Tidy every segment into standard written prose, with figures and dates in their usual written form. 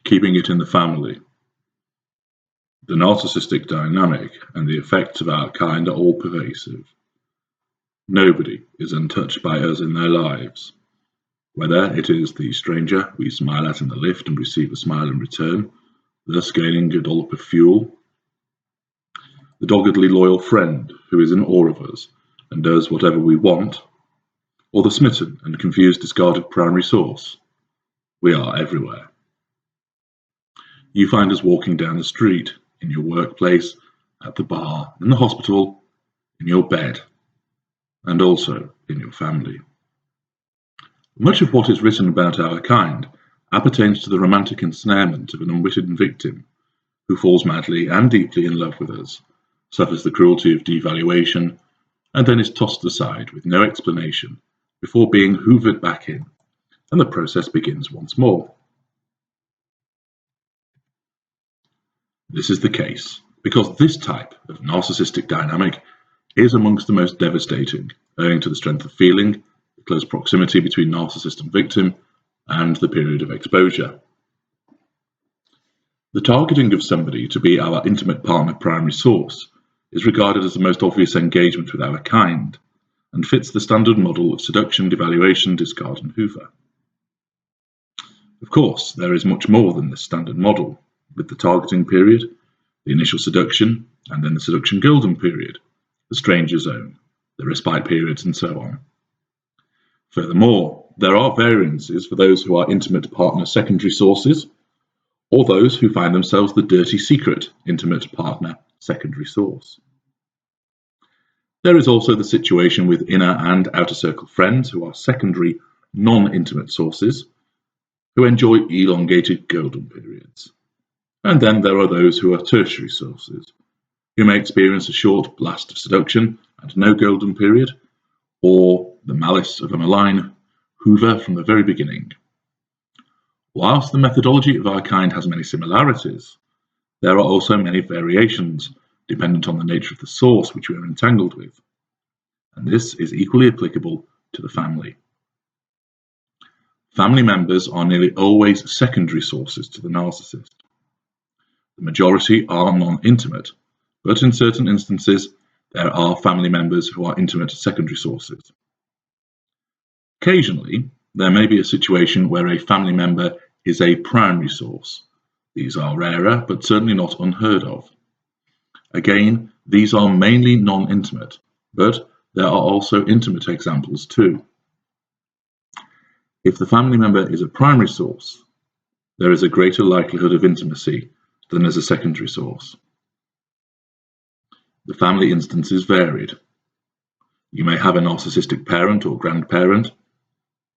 keeping it in the family. The narcissistic dynamic and the effects of our kind are all pervasive. Nobody is untouched by us in their lives. Whether it is the stranger we smile at in the lift and receive a smile in return, thus gaining a dollop of fuel, the doggedly loyal friend who is in awe of us and does whatever we want, or the smitten and confused discarded primary source, we are everywhere. You find us walking down the street, in your workplace, at the bar, in the hospital, in your bed, and also in your family. Much of what is written about our kind appertains to the romantic ensnarement of an unwitting victim who falls madly and deeply in love with us, suffers the cruelty of devaluation, and then is tossed aside with no explanation before being hoovered back in, and the process begins once more. This is the case because this type of narcissistic dynamic is amongst the most devastating, owing to the strength of feeling, the close proximity between narcissist and victim, and the period of exposure. The targeting of somebody to be our intimate partner primary source is regarded as the most obvious engagement with our kind, and fits the standard model of seduction, devaluation, discard, and hoover. Of course, there is much more than this standard model, with the targeting period, the initial seduction, and then the seduction golden period, the stranger zone, the respite periods, and so on. Furthermore, there are variances for those who are intimate partner secondary sources, or those who find themselves the dirty secret intimate partner secondary source. There is also the situation with inner and outer circle friends who are secondary non-intimate sources, who enjoy elongated golden periods. And then there are those who are tertiary sources, who may experience a short blast of seduction and no golden period, or the malice of a malign hoover from the very beginning. Whilst the methodology of our kind has many similarities, there are also many variations dependent on the nature of the source which we are entangled with, and this is equally applicable to the family. Family members are nearly always secondary sources to the narcissist. The majority are non-intimate, but in certain instances there are family members who are intimate secondary sources. Occasionally, there may be a situation where a family member is a primary source. These are rarer, but certainly not unheard of. Again, these are mainly non-intimate, but there are also intimate examples too. If the family member is a primary source, there is a greater likelihood of intimacy than as a secondary source. The family instance is varied. You may have a narcissistic parent or grandparent.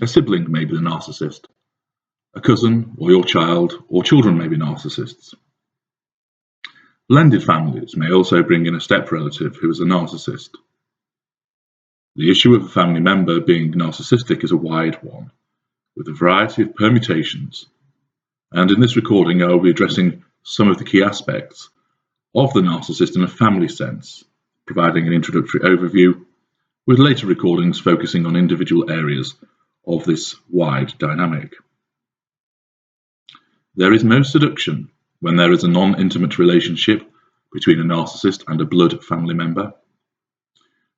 A sibling may be the narcissist. A cousin or your child or children may be narcissists. Blended families may also bring in a step relative who is a narcissist. The issue of a family member being narcissistic is a wide one, with a variety of permutations, and in this recording I will be addressing some of the key aspects of the narcissist in a family sense, providing an introductory overview, with later recordings focusing on individual areas of this wide dynamic. There is no seduction when there is a non-intimate relationship between a narcissist and a blood family member.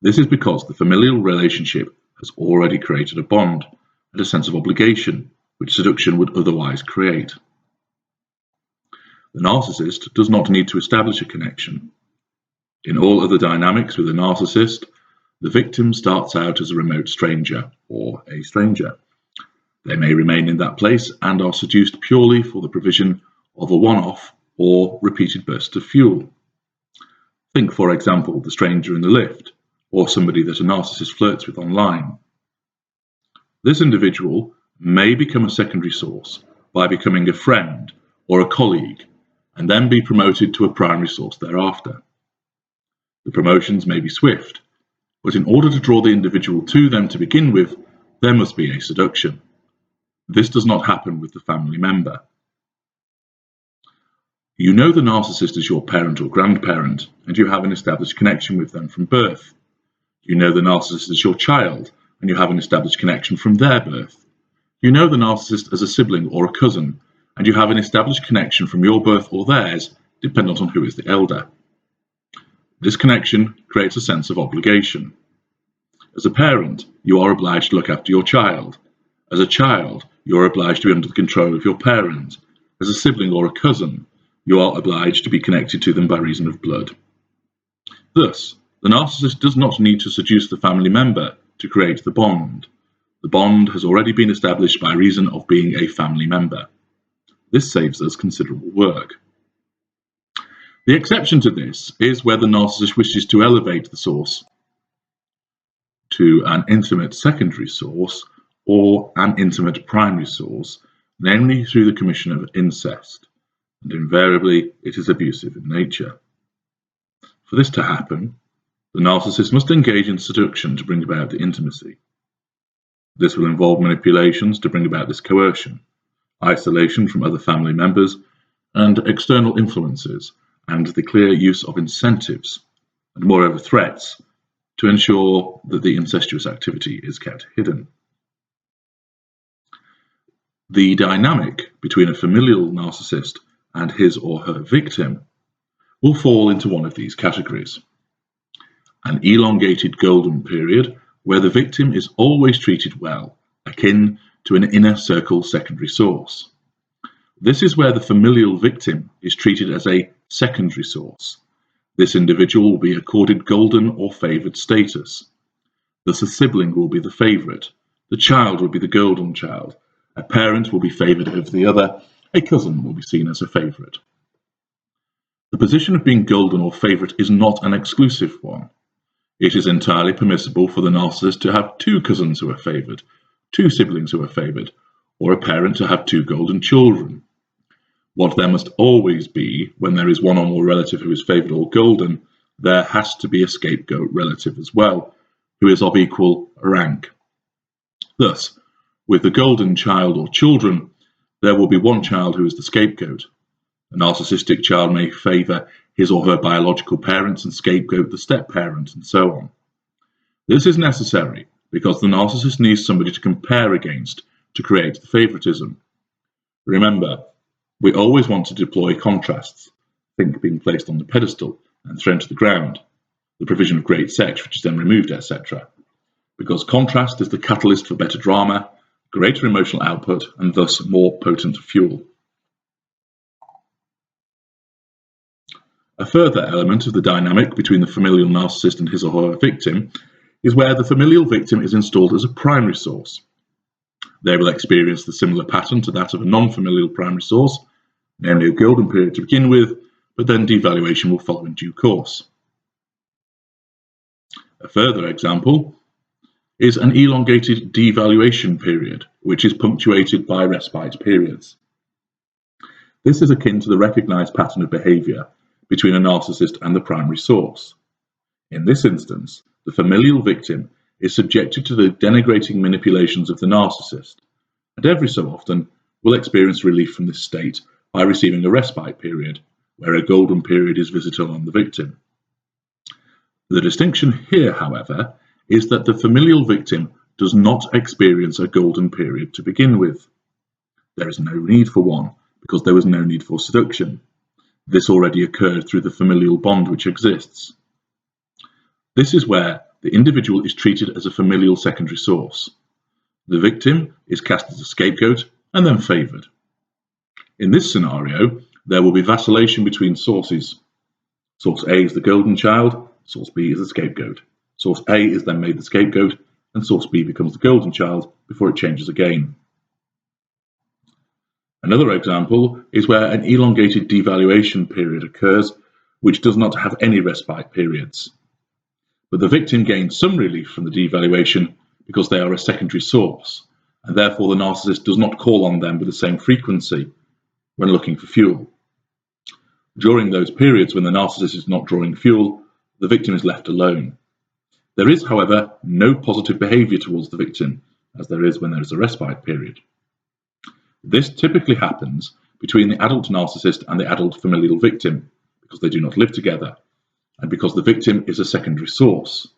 This is because the familial relationship has already created a bond and a sense of obligation which seduction would otherwise create. The narcissist does not need to establish a connection. In all other dynamics with a narcissist, the victim starts out as a remote stranger or a stranger. They may remain in that place and are seduced purely for the provision of a one-off or repeated burst of fuel. Think, for example, the stranger in the lift, or somebody that a narcissist flirts with online. This individual may become a secondary source by becoming a friend or a colleague, and then be promoted to a primary source thereafter. The promotions may be swift, but in order to draw the individual to them to begin with, there must be a seduction. This does not happen with the family member. You know the narcissist as your parent or grandparent, and you have an established connection with them from birth. You know the narcissist as your child, and you have an established connection from their birth. You know the narcissist as a sibling or a cousin, and you have an established connection from your birth or theirs, dependent on who is the elder. This connection creates a sense of obligation. As a parent, you are obliged to look after your child. As a child, you are obliged to be under the control of your parent. As a sibling or a cousin, you are obliged to be connected to them by reason of blood. Thus, the narcissist does not need to seduce the family member to create the bond. The bond has already been established by reason of being a family member. This saves us considerable work. The exception to this is where the narcissist wishes to elevate the source to an intimate secondary source or an intimate primary source, namely through the commission of incest, and invariably it is abusive in nature. For this to happen, the narcissist must engage in seduction to bring about the intimacy. This will involve manipulations to bring about this coercion, isolation from other family members, and external influences, and the clear use of incentives, and moreover threats, to ensure that the incestuous activity is kept hidden. The dynamic between a familial narcissist and his or her victim will fall into one of these categories. An elongated golden period where the victim is always treated well, akin to an inner circle secondary source. This is where the familial victim is treated as a secondary source. This individual will be accorded golden or favoured status. Thus a sibling will be the favourite, the child will be the golden child, a parent will be favoured over the other, a cousin will be seen as a favourite. The position of being golden or favourite is not an exclusive one. It is entirely permissible for the narcissist to have two cousins who are favoured, two siblings who are favoured, or a parent to have two golden children. What there must always be, when there is one or more relative who is favoured or golden, there has to be a scapegoat relative as well, who is of equal rank. Thus, with the golden child or children, there will be one child who is the scapegoat. A narcissistic child may favour his or her biological parents and scapegoat the step-parent, and so on. This is necessary because the narcissist needs somebody to compare against to create the favouritism. Remember, we always want to deploy contrasts, think being placed on the pedestal and thrown to the ground, the provision of great sex which is then removed, etc. Because contrast is the catalyst for better drama, greater emotional output, and thus more potent fuel. A further element of the dynamic between the familial narcissist and his or her victim is where the familial victim is installed as a primary source. They will experience the similar pattern to that of a non-familial primary source, namely a golden period to begin with, but then devaluation will follow in due course. A further example is an elongated devaluation period, which is punctuated by respite periods. This is akin to the recognized pattern of behavior between a narcissist and the primary source. In this instance, the familial victim is subjected to the denigrating manipulations of the narcissist, and every so often will experience relief from this state by receiving a respite period, where a golden period is visited on the victim. The distinction here, however, is that the familial victim does not experience a golden period to begin with. There is no need for one, because there was no need for seduction. This already occurred through the familial bond which exists. This is where the individual is treated as a familial secondary source. The victim is cast as a scapegoat and then favoured. In this scenario, there will be vacillation between sources. Source A is the golden child, source B is the scapegoat. Source A is then made the scapegoat, and source B becomes the golden child before it changes again. Another example is where an elongated devaluation period occurs, which does not have any respite periods. But the victim gains some relief from the devaluation because they are a secondary source, and therefore the narcissist does not call on them with the same frequency when looking for fuel. During those periods when the narcissist is not drawing fuel, the victim is left alone. There is, however, no positive behaviour towards the victim, as there is when there is a respite period. This typically happens between the adult narcissist and the adult familial victim, because they do not live together, and because the victim is a secondary source.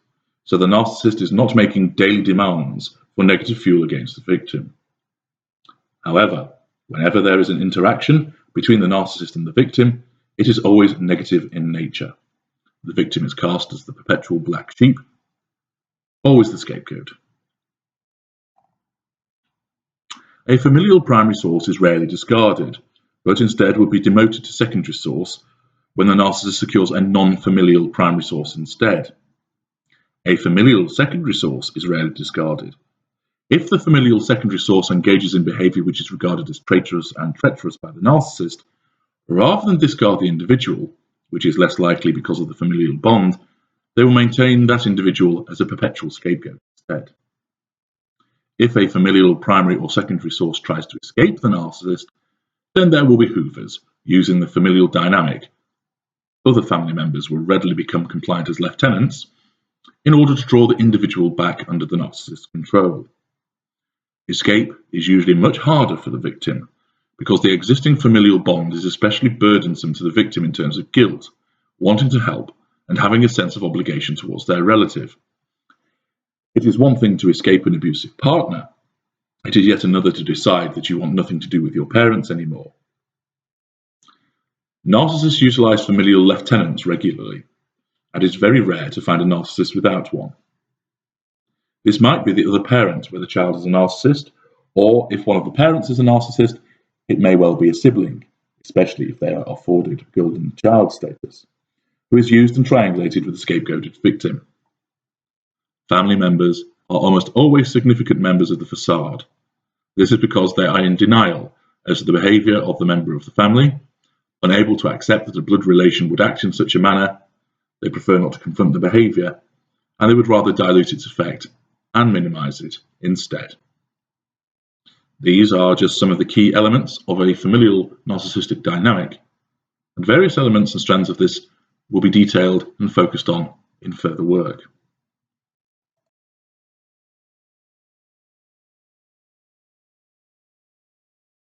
So the narcissist is not making daily demands for negative fuel against the victim. However, Whenever there is an interaction between the narcissist and the victim, it is always negative in nature. The victim is cast as the perpetual black sheep, always the scapegoat. A familial primary source is rarely discarded, but instead would be demoted to secondary source when the narcissist secures a non-familial primary source instead. A familial secondary source is rarely discarded. If the familial secondary source engages in behavior which is regarded as traitorous and treacherous by the narcissist, rather than discard the individual, which is less likely because of the familial bond, they will maintain that individual as a perpetual scapegoat instead. If a familial primary or secondary source tries to escape the narcissist, then there will be hoovers using the familial dynamic. Other family members will readily become compliant as lieutenants in order to draw the individual back under the narcissist's control. Escape is usually much harder for the victim because the existing familial bond is especially burdensome to the victim in terms of guilt, wanting to help, and having a sense of obligation towards their relative. It is one thing to escape an abusive partner. It is yet another to decide that you want nothing to do with your parents anymore. Narcissists utilize familial lieutenants regularly, and it is very rare to find a narcissist without one. This might be the other parent where the child is a narcissist, or if one of the parents is a narcissist, it may well be a sibling, especially if they are afforded golden child status, who is used and triangulated with the scapegoated victim. Family members are almost always significant members of the facade. This is because they are in denial as to the behavior of the member of the family, unable to accept that a blood relation would act in such a manner. They prefer not to confront the behavior, and they would rather dilute its effect and minimize it instead. These are just some of the key elements of a familial narcissistic dynamic, and various elements and strands of this will be detailed and focused on in further work.